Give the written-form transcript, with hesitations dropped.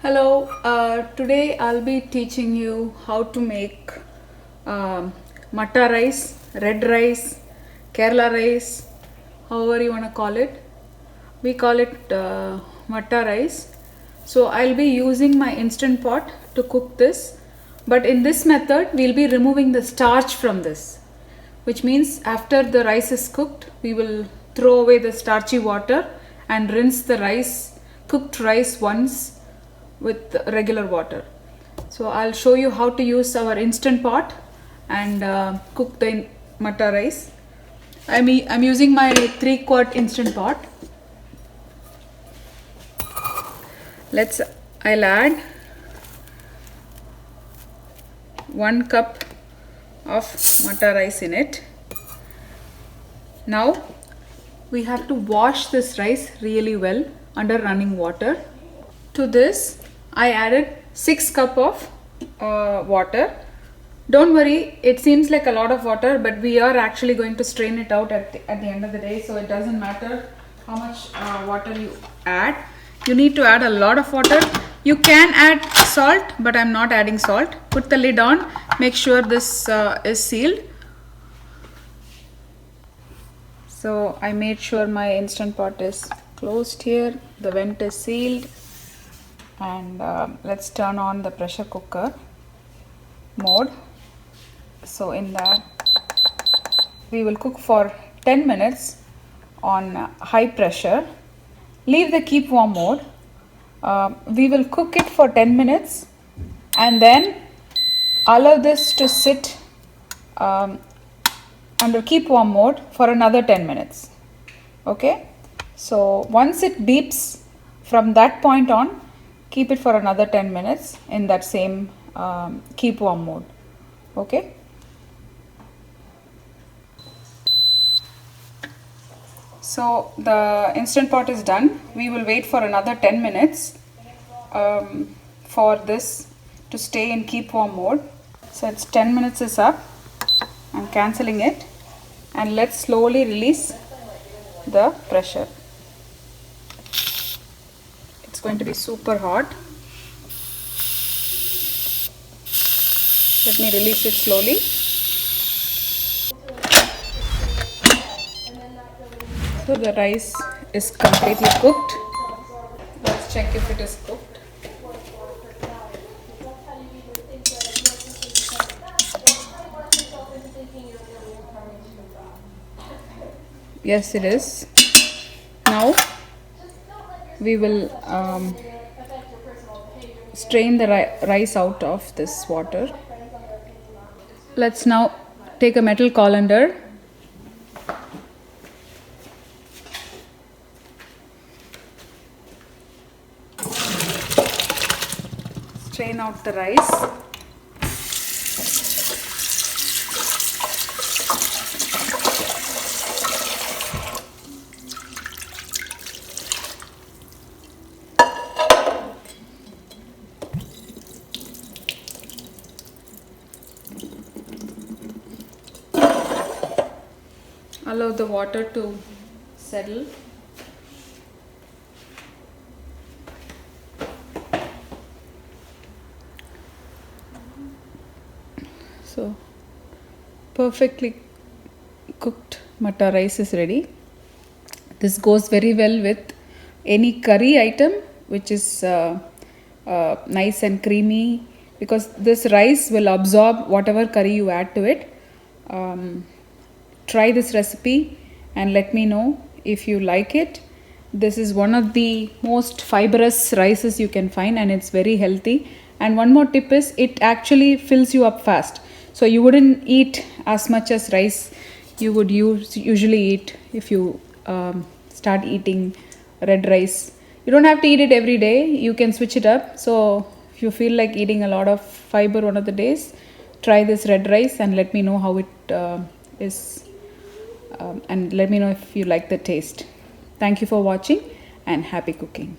Hello, today I'll be teaching you how to make matta rice, red rice, Kerala rice, however you want to call it. We call it matta rice. So I'll be using my instant pot to cook this, but in this method we'll be removing the starch from this, which means after the rice is cooked we will throw away the starchy water and rinse the cooked rice once with regular water. So I'll show you how to use our instant pot and cook the matta rice. I'm using my 3-quart instant pot. I'll add 1 cup of matta rice in it. Now we have to wash this rice really well under running water. To this I added 6 cup of water. Don't worry, it seems like a lot of water, but we are actually going to strain it out at the end of the day, so it doesn't matter how much water you add. You need to add a lot of water. You can add salt, but I'm not adding salt. Put the lid on, make sure this is sealed. So I made sure my instant pot is closed here, the vent is sealed. And let's turn on the pressure cooker mode. So in that we will cook for 10 minutes on high pressure. Leave the keep warm mode. We will cook it for 10 minutes and then allow this to sit under keep warm mode for another 10 minutes. Okay, so once it beeps, from that point on keep it for another 10 minutes in that same keep warm mode. Okay. So the instant pot is done. We will wait for another 10 minutes for this to stay in keep warm mode. So it's 10 minutes is up. I'm cancelling it and let's slowly release the pressure. It's going to be super hot. Let me release it slowly. So the rice is completely cooked. Let's check if it is cooked. Yes, it is. Now we will strain the rice out of this water. Let's now take a metal colander. Strain out the rice. Allow the water to settle. So perfectly cooked matta rice is ready. This goes very well with any curry item which is nice and creamy, because this rice will absorb whatever curry you add to it. Try this recipe and let me know if you like it. This is one of the most fibrous rices you can find and it's very healthy. And one more tip is it actually fills you up fast. So you wouldn't eat as much as rice you would usually eat if you start eating red rice. You don't have to eat it every day. You can switch it up. So if you feel like eating a lot of fiber one of the days, try this red rice and let me know how it is. And let me know if you like the taste. Thank you for watching and happy cooking.